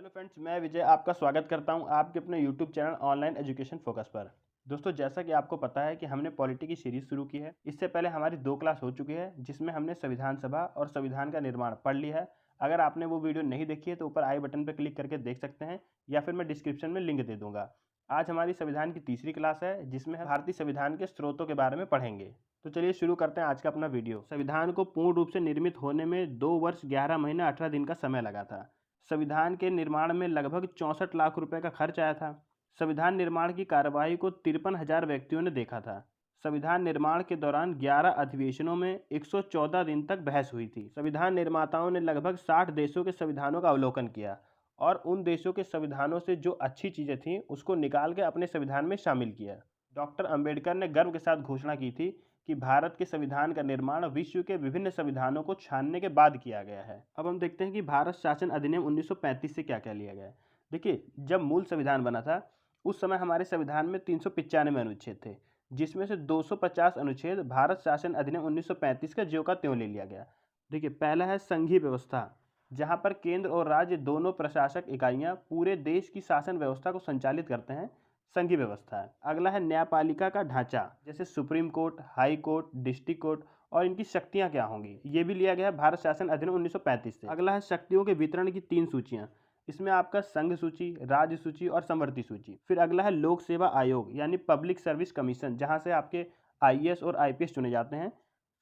Hello friends, मैं विजय आपका स्वागत करता हूं आपके अपने YouTube channel online education focus पर। दोस्तों, जैसा कि आपको पता है कि हमने पॉलिटी की सीरीज शुरू की है। इससे पहले हमारी 2 क्लास हो चुकी है जिसमें हमने संविधान सभा और संविधान का निर्माण पढ़ लिया है। अगर आपने वो वीडियो नहीं देखी है तो ऊपर आई बटन पर क्लिक करके देख सकते हैं या फिर मैं डिस्क्रिप्शन में लिंक दे दूंगा। आज हमारी संविधान की तीसरी क्लास है जिसमें हम भारतीय संविधान के स्रोतों के बारे में पढ़ेंगे। तो चलिए शुरू करते हैं आज का अपना वीडियो। संविधान को पूर्ण रूप से निर्मित होने में 2 वर्ष 11 महीने 18 दिन का समय लगा था। संविधान के निर्माण में लगभग 64 लाख रुपए का खर्च आया था। संविधान निर्माण की कार्यवाही को 53,000 व्यक्तियों ने देखा था। संविधान निर्माण के दौरान 11 अधिवेशनों में 114 दिन तक बहस हुई थी। संविधान निर्माताओं ने लगभग 60 देशों के संविधानों का अवलोकन किया और उन देशों के संविधानों से जो अच्छी चीजें थीं उसको निकाल के अपने संविधान में शामिल किया। डॉक्टर अंबेडकर ने गर्व के साथ घोषणा की थी कि भारत के संविधान का निर्माण विश्व के विभिन्न संविधानों को छानने के बाद किया गया है। अब हम देखते हैं कि भारत शासन अधिनियम 1935 से क्या क्या लिया गया है। देखिए, जब मूल संविधान बना था उस समय हमारे संविधान में 395 अनुच्छेद थे, जिसमें से 250 अनुच्छेद भारत शासन अधिनियम 1935 का ज्यों का त्यों ले लिया गया। देखिए, पहला है संघीय व्यवस्था, जहाँ पर केंद्र और राज्य दोनों प्रशासक इकाइयाँ पूरे देश की शासन व्यवस्था को संचालित करते हैं, संघीय व्यवस्था है। अगला है न्यायपालिका का ढांचा, जैसे supreme court, high court, district court और इनकी शक्तियां क्या होंगी, ये भी लिया गया है भारत शासन अधिनियम 1935 से। अगला है शक्तियों के वितरण की 3 सूचियां, इसमें आपका संघ सूची, राज्य सूची और समवर्ती सूची। फिर अगला है लोक सेवा आयोग यानी पब्लिक सर्विस कमीशन, जहां से आपके आईएएस और आईपीएस चुने जाते हैं।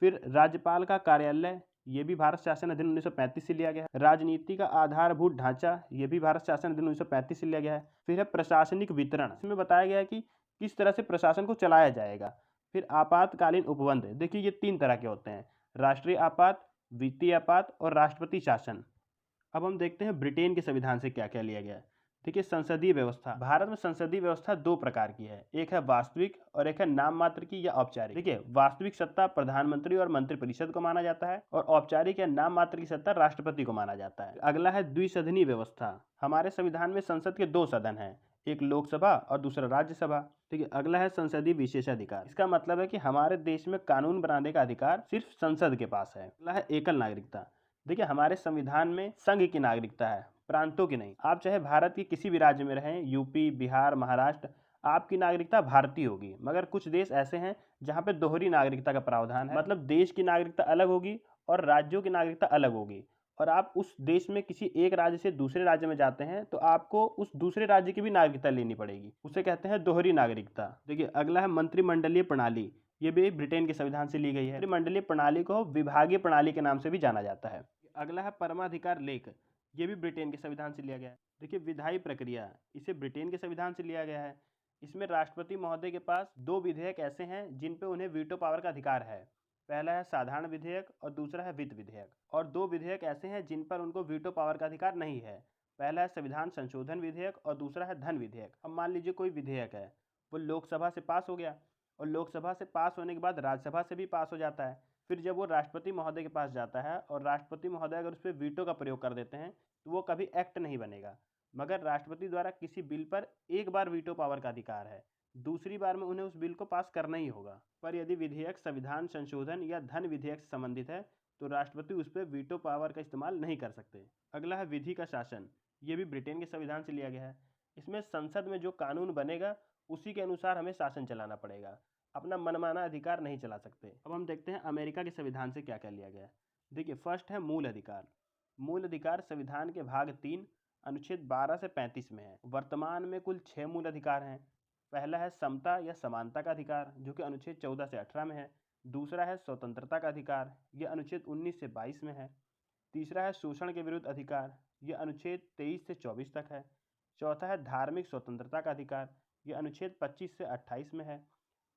फिर राज्यपाल का कार्यालय, ये भी भारत शासन अधिनियम 1935 से लिया गया है। राजनीति का आधारभूत ढांचा, ये भी भारत शासन अधिनियम 1935 से लिया गया है। फिर है प्रशासनिक वितरण, इसमें बताया गया है कि किस तरह से प्रशासन को चलाया जाएगा। फिर आपातकालीन उपबंध, देखिए ये 3 तरह के होते हैं, राष्ट्रीय आपात, वित्तीय आपात और राष्ट्रपति शासन। अब हम देखते हैं ब्रिटेन के संविधान से क्या क्या लिया गया है। देखिए, संसदीय व्यवस्था, भारत में संसदीय व्यवस्था 2 प्रकार की है, एक है वास्तविक और एक है नाम मात्र की या औपचारिक। देखिए, वास्तविक सत्ता प्रधानमंत्री और मंत्रिपरिषद को माना जाता है और औपचारिक या नाम मात्र की सत्ता राष्ट्रपति को माना जाता है। अगला है द्विसदनीय व्यवस्था, हमारे संविधान में संसद के 2 सदन हैं, एक लोकसभा और दूसरा राज्यसभा। ठीक है। अगला है संसदीय विशेषाधिकार, इसका मतलब है कि हमारे देश में कानून बनाने का अधिकार सिर्फ संसद के पास है। अगला है एकल नागरिकता, देखिए हमारे संविधान में संघ की नागरिकता है, प्रांतों की नहीं। आप चाहे भारत के किसी भी राज्य में रहें, यूपी, बिहार, महाराष्ट्र, आपकी नागरिकता भारतीय होगी। मगर कुछ देश ऐसे हैं जहां पे दोहरी नागरिकता का प्रावधान है, मतलब देश की नागरिकता अलग होगी और राज्यों की नागरिकता अलग होगी। और आप उस देश में किसी एक राज्य से दूसरे राज्य में जाते हैं तो आपको उस दूसरे राज्य की भी नागरिकता लेनी पड़ेगी, उसे कहते हैं दोहरी नागरिकता। देखिए, अगला है मंत्रिमंडलीय प्रणाली, ये भी ब्रिटेन के संविधान से ली गई है। मंत्रिमंडलीय प्रणाली को विभागीय प्रणाली के नाम से भी जाना जाता है। अगला है परमाधिकार लेख, ये भी ब्रिटेन के संविधान से लिया गया है। देखिए, विधायी प्रक्रिया, इसे ब्रिटेन के संविधान से लिया गया है। इसमें राष्ट्रपति महोदय के पास 2 विधेयक ऐसे हैं जिन पे उन्हें वीटो पावर का अधिकार है। पहला है साधारण विधेयक और दूसरा है वित्त विधेयक। और 2 विधेयक ऐसे हैं जिन पर उनको वीटो पावर का अधिकार नहीं है। पहला है संविधान संशोधन विधेयक और दूसरा है धन विधेयक। अब मान लीजिए कोई विधेयक है, वो लोकसभा से पास हो गया और लोकसभा से पास होने के बाद राज्यसभा से भी पास हो जाता है। फिर जब वो राष्ट्रपति महोदय के पास जाता है और राष्ट्रपति महोदय अगर उस पर वीटो का प्रयोग कर देते हैं तो वो कभी एक्ट नहीं बनेगा। मगर राष्ट्रपति द्वारा किसी बिल पर एक बार वीटो पावर का अधिकार है, दूसरी बार में उन्हें उस बिल को पास करना ही होगा। पर यदि विधेयक संविधान संशोधन या धन विधेयक से संबंधित है तो राष्ट्रपति उस पर वीटो पावर का इस्तेमाल नहीं कर सकते। अगला है विधि का शासन, ये भी ब्रिटेन के संविधान से लिया गया है। इसमें संसद में जो कानून बनेगा उसी के अनुसार हमें शासन चलाना पड़ेगा, अपना मनमाना अधिकार नहीं चला सकते। अब हम देखते हैं अमेरिका के संविधान से क्या क्या लिया गया है। देखिए, फर्स्ट है मूल अधिकार। मूल अधिकार संविधान के भाग 3 अनुच्छेद 12 से 35 में है। वर्तमान में कुल 6 मूल अधिकार हैं। पहला है समता या समानता का अधिकार, जो कि अनुच्छेद 14 से 18 में है। दूसरा है स्वतंत्रता का अधिकार, यह अनुच्छेद 19 से 22 में है। तीसरा है शोषण के विरुद्ध अधिकार, यह अनुच्छेद 23 से 24 तक है। चौथा है धार्मिक स्वतंत्रता का अधिकार, यह अनुच्छेद 25 से 28 में है।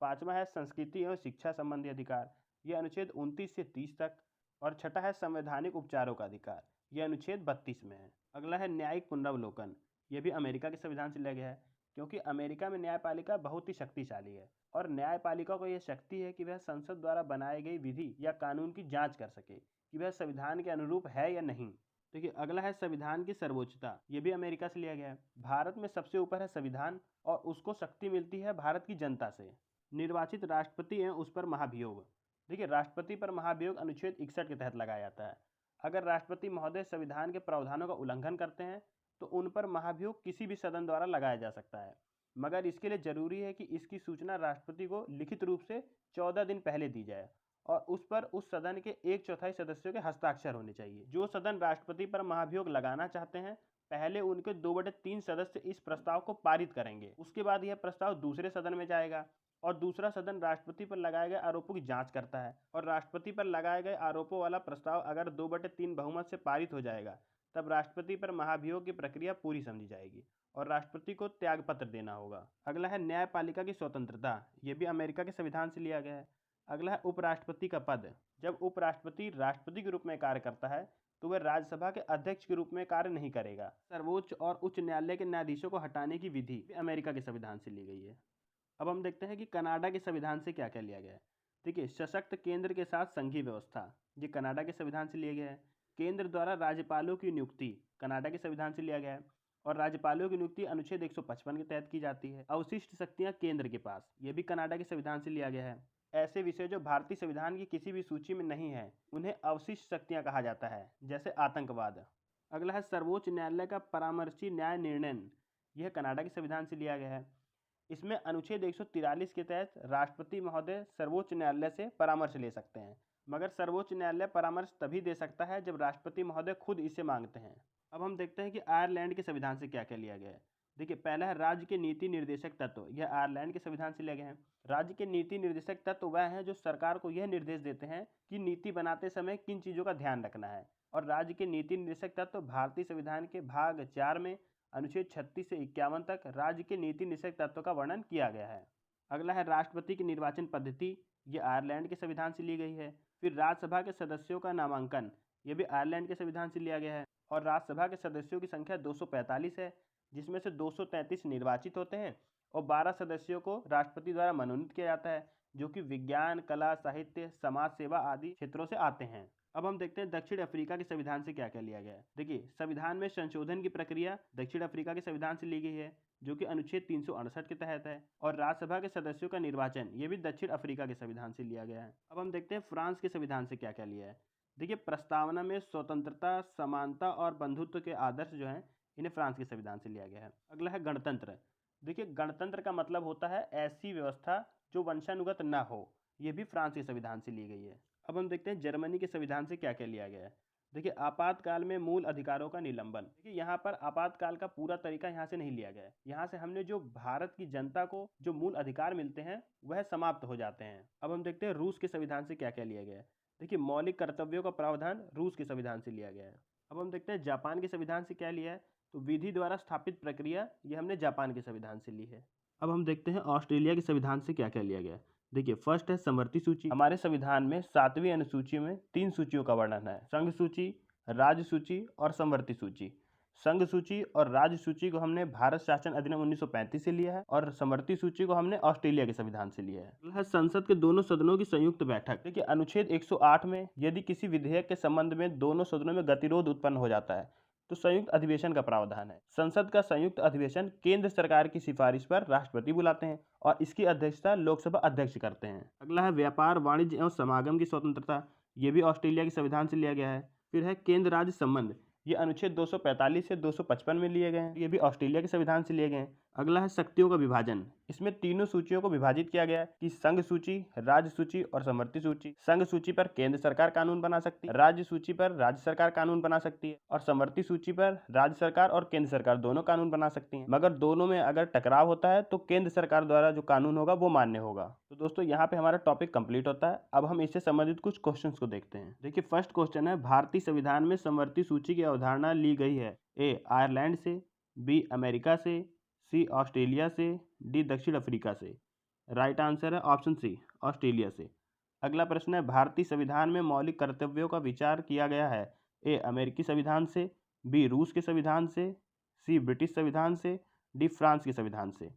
पांचवा है संस्कृति एवं शिक्षा संबंधी अधिकार, यह अनुच्छेद 29 से 30 तक। और छठा है संवैधानिक उपचारों का अधिकार, यह अनुच्छेद 32 में है। अगला है न्यायिक पुनरावलोकन, यह भी अमेरिका के संविधान से लिया गया है, क्योंकि अमेरिका में न्यायपालिका बहुत ही शक्तिशाली है और न्यायपालिका को यह शक्ति है कि वह संसद द्वारा बनाई गई विधि या कानून की जांच कर सके कि वह संविधान के अनुरूप है या नहीं। देखिए, अगला है संविधान की सर्वोच्चता, ये भी अमेरिका से लिया गया है। भारत में सबसे ऊपर है संविधान और उसको शक्ति मिलती है भारत की जनता से। निर्वाचित राष्ट्रपति एवं उस पर महाभियोग, देखिए राष्ट्रपति पर महाभियोग अनुच्छेद 61 के तहत लगाया जाता है। अगर राष्ट्रपति महोदय संविधान के प्रावधानों का उल्लंघन करते हैं तो उन पर महाभियोग किसी भी सदन द्वारा लगाया जा सकता है, मगर इसके लिए जरूरी है कि इसकी सूचना राष्ट्रपति को लिखित रूप से 14 दिन पहले दी जाए और उस पर उस सदन के 1/4 सदस्यों के हस्ताक्षर होने चाहिए। जो सदन राष्ट्रपति पर महाभियोग लगाना चाहते हैं, पहले उनके 2/3 सदस्य इस प्रस्ताव को पारित करेंगे। उसके बाद यह प्रस्ताव दूसरे सदन में जाएगा और दूसरा सदन राष्ट्रपति पर लगाए गए आरोपों की जांच करता है और राष्ट्रपति पर लगाए गए आरोपों वाला प्रस्ताव अगर 2/3 बहुमत से पारित हो जाएगा, तब राष्ट्रपति पर महाभियोग की प्रक्रिया पूरी समझी जाएगी और राष्ट्रपति को त्यागपत्र देना होगा। अगला है न्यायपालिका की स्वतंत्रता। यह भी अमेरिका के संविधान से लिया गया है। अगला है उपराष्ट्रपति का पद। जब उपराष्ट्रपति राष्ट्रपति के रूप में कार्य करता है तो वह राज्यसभा के अध्यक्ष के रूप में कार्य नहीं करेगा। सर्वोच्च और उच्च न्यायालय के न्यायाधीशों को हटाने की विधि अमेरिका के संविधान से ली गई है। अब हम देखते हैं कि कनाडा के संविधान से क्या क्या लिया गया है। देखिए, सशक्त केंद्र के साथ संघीय व्यवस्था, ये कनाडा के संविधान से लिया गया है। केंद्र द्वारा राज्यपालों की नियुक्ति कनाडा के संविधान से लिया गया है और राज्यपालों की नियुक्ति अनुच्छेद 155 के तहत की जाती है। अवशिष्ट शक्तियां केंद्र के पास, ये भी कनाडा के संविधान से लिया गया है। ऐसे विषय जो भारतीय संविधान की किसी भी सूची में नहीं है, उन्हें अवशिष्ट शक्तियां कहा जाता है, जैसे आतंकवाद। अगला है सर्वोच्च न्यायालय का परामर्शी न्याय निर्णय, यह कनाडा के संविधान से लिया गया है। इसमें अनुच्छेद 143 के तहत राष्ट्रपति महोदय सर्वोच्च न्यायालय से परामर्श ले सकते हैं, मगर सर्वोच्च न्यायालय परामर्श तभी दे सकता है जब राष्ट्रपति महोदय खुद इसे मांगते हैं। अब हम देखते हैं कि आयरलैंड के संविधान से क्या क्या लिया गया है। देखिए, पहला है राज्य के नीति निर्देशक तत्व, यह आयरलैंड के संविधान से लिया गया है। राज्य के नीति निर्देशक तत्व वह हैं जो सरकार को यह निर्देश देते हैं कि नीति बनाते समय किन चीज़ों का ध्यान रखना है, और राज्य के नीति निर्देशक तत्व भारतीय संविधान के भाग 4 में अनुच्छेद 36 से 51 तक राज्य के नीति निर्देशक तत्व का वर्णन किया गया है। अगला है राष्ट्रपति की निर्वाचन पद्धति, ये आयरलैंड के संविधान से ली गई है। फिर राज्यसभा के सदस्यों का नामांकन, ये भी आयरलैंड के संविधान से लिया गया है और राज्यसभा के सदस्यों की संख्या 245 है, जिसमें से 233 निर्वाचित होते हैं और 12 सदस्यों को राष्ट्रपति द्वारा मनोनीत किया जाता है, जो कि विज्ञान, कला, साहित्य, समाज सेवा आदि क्षेत्रों से आते हैं। अब हम देखते हैं दक्षिण अफ्रीका के संविधान से क्या क्या लिया गया है। देखिए, संविधान में संशोधन की प्रक्रिया दक्षिण अफ्रीका के संविधान से ली गई है, जो कि अनुच्छेद 368 के तहत है, और राज्यसभा के सदस्यों का निर्वाचन ये भी दक्षिण अफ्रीका के संविधान से लिया गया है। अब हम देखते हैं फ्रांस के संविधान से क्या क्या लिया है। देखिए, प्रस्तावना में स्वतंत्रता, समानता और बंधुत्व के आदर्श जो हैं, इन्हें फ्रांस के संविधान से लिया गया है। अगला है गणतंत्र। देखिए, गणतंत्र का मतलब होता है ऐसी व्यवस्था जो वंशानुगत न हो, ये भी फ्रांस के संविधान से ली गई है। अब हम देखते हैं जर्मनी के संविधान से क्या क्या लिया गया है। देखिए, आपातकाल में मूल अधिकारों का निलंबन। देखिए, यहाँ पर आपातकाल का पूरा तरीका यहाँ से नहीं लिया गया है। यहाँ से हमने जो भारत की जनता को जो मूल अधिकार मिलते हैं वह समाप्त हो जाते हैं। अब हम देखते हैं रूस के संविधान से क्या क्या लिया गया है। देखिए, मौलिक कर्तव्यों का प्रावधान रूस के संविधान से लिया गया है। अब हम देखते हैं जापान के संविधान से क्या लिया है। तो विधि द्वारा स्थापित प्रक्रिया, ये हमने जापान के संविधान से ली है। अब हम देखते हैं ऑस्ट्रेलिया के संविधान से क्या क्या लिया गया है। देखिए, फर्स्ट है समवर्ती सूची। हमारे संविधान में 7वीं अनुसूची में 3 सूचियों का वर्णन है, संघ सूची, राज्य सूची और समवर्ती सूची। संघ सूची और राज्य सूची को हमने भारत शासन अधिनियम 1935 से लिया है और समवर्ती सूची को हमने ऑस्ट्रेलिया के संविधान से लिया है। संसद के दोनों सदनों की संयुक्त बैठक। देखिए, अनुच्छेद 108 में यदि किसी विधेयक के संबंध में दोनों सदनों में गतिरोध उत्पन्न हो जाता है तो संयुक्त अधिवेशन का प्रावधान है। संसद का संयुक्त अधिवेशन केंद्र सरकार की सिफारिश पर राष्ट्रपति बुलाते हैं और इसकी अध्यक्षता लोकसभा अध्यक्ष करते हैं। अगला है व्यापार, वाणिज्य एवं समागम की स्वतंत्रता, ये भी ऑस्ट्रेलिया के संविधान से लिया गया है। फिर है केंद्र राज्य संबंध, ये अनुच्छेद 245 से 255 में लिए गए हैं, ये भी ऑस्ट्रेलिया के संविधान से लिए गए हैं। अगला है शक्तियों का विभाजन। इसमें तीनों सूचियों को विभाजित किया गया है कि संघ सूची, राज्य सूची और समवर्ती सूची। संघ सूची पर केंद्र सरकार कानून बना सकती है, राज्य सूची पर राज्य सरकार कानून बना सकती है और समवर्ती सूची पर राज्य सरकार और केंद्र सरकार दोनों कानून बना सकती है, मगर दोनों में अगर टकराव होता है तो केंद्र सरकार द्वारा जो कानून होगा वो मान्य होगा। तो दोस्तों, यहाँ पे हमारा टॉपिक कंप्लीट होता है। अब हम इससे संबंधित कुछ क्वेश्चंस को देखते हैं। देखिए, फर्स्ट क्वेश्चन है, भारतीय संविधान में समवर्ती सूची की अवधारणा ली गई है। ए आयरलैंड से, बी अमेरिका से, सी ऑस्ट्रेलिया से, डी दक्षिण अफ्रीका से। राइट आंसर है ऑप्शन सी, ऑस्ट्रेलिया से। अगला प्रश्न है, भारतीय संविधान में मौलिक कर्तव्यों का विचार किया गया है। ए अमेरिकी संविधान से, बी रूस के संविधान से, सी ब्रिटिश संविधान से, डी फ्रांस के संविधान से।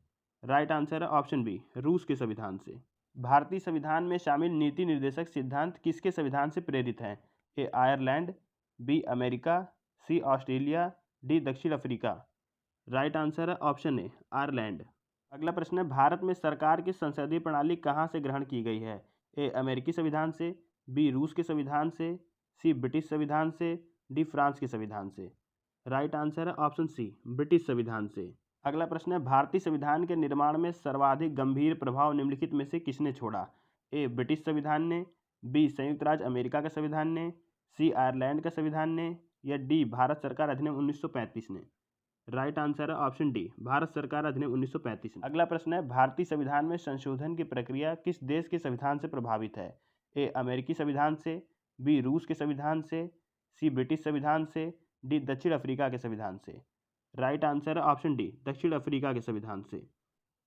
राइट आंसर है ऑप्शन बी, रूस के संविधान से। भारतीय संविधान में शामिल नीति निर्देशक सिद्धांत किसके संविधान से प्रेरित हैं। ए आयरलैंड, बी अमेरिका, सी ऑस्ट्रेलिया, डी दक्षिण अफ्रीका। राइट आंसर है ऑप्शन ए, आयरलैंड। अगला प्रश्न है, भारत में सरकार की संसदीय प्रणाली कहाँ से ग्रहण की गई है। ए अमेरिकी संविधान से, बी रूस के संविधान से, सी ब्रिटिश संविधान से, डी फ्रांस के संविधान से। राइट आंसर है ऑप्शन सी, ब्रिटिश संविधान से। अगला प्रश्न है, भारतीय संविधान के निर्माण में सर्वाधिक गंभीर प्रभाव निम्नलिखित में से किसने छोड़ा? ए, ब्रिटिश संविधान ने, बी, संयुक्त राज्य अमेरिका का संविधान ने, सी, आयरलैंड का संविधान ने, या डी, भारत सरकार अधिनियम 1935 ने। राइट आंसर है ऑप्शन डी, भारत सरकार अधिनियम 1935 ने। अगला प्रश्न है, भारतीय संविधान में संशोधन की प्रक्रिया किस देश के संविधान से प्रभावित है? ए, अमेरिकी संविधान से, बी, रूस के संविधान से, सी, ब्रिटिश संविधान से, डी, दक्षिण अफ्रीका के संविधान से। राइट आंसर है ऑप्शन डी, दक्षिण अफ्रीका के संविधान से।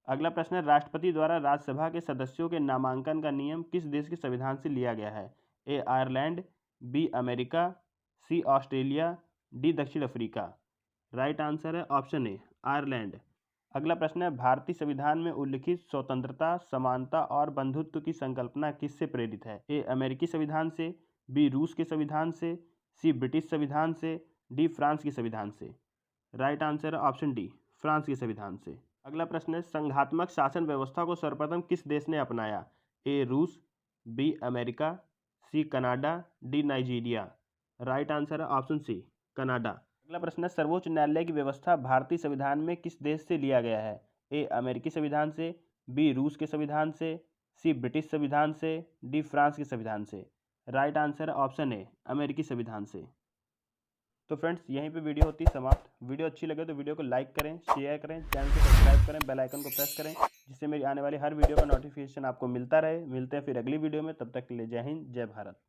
अगला प्रश्न है, राष्ट्रपति द्वारा राज्यसभा के सदस्यों के नामांकन का नियम किस देश के संविधान से लिया गया है? ए, आयरलैंड, बी, अमेरिका, सी, ऑस्ट्रेलिया, डी, दक्षिण अफ्रीका। राइट आंसर है ऑप्शन ए, आयरलैंड। अगला प्रश्न है, भारतीय संविधान में उल्लिखित स्वतंत्रता, समानता और बंधुत्व की संकल्पना किससे प्रेरित है? ए, अमेरिकी संविधान से, बी, रूस के संविधान से, सी, ब्रिटिश संविधान से, डी, फ्रांस के संविधान से। राइट आंसर है ऑप्शन डी, फ्रांस के संविधान से। अगला प्रश्न है, संघात्मक शासन व्यवस्था को सर्वप्रथम किस देश ने अपनाया? ए, रूस, B, America, C, Canada, D, Nigeria. Right answer है ऑप्शन सी, कनाडा। अगला प्रश्न है, सर्वोच्च न्यायालय की व्यवस्था भारतीय संविधान में किस देश से लिया गया है? ए, अमेरिकी संविधान से, बी, रूस के संविधान से, सी, ब्रिटिश संविधान से, डी, फ्रांस के संविधान से। राइट आंसर है ऑप्शन ए, अमेरिकी संविधान से। तो फ्रेंड्स, यहीं पे वीडियो होती है समाप्त। वीडियो अच्छी लगे तो वीडियो को लाइक करें, शेयर करें, चैनल को सब्सक्राइब करें, बेल आइकन को प्रेस करें, जिससे मेरी आने वाली हर वीडियो का नोटिफिकेशन आपको मिलता रहे। मिलते हैं फिर अगली वीडियो में, तब तक के लिए जय हिंद, जय भारत।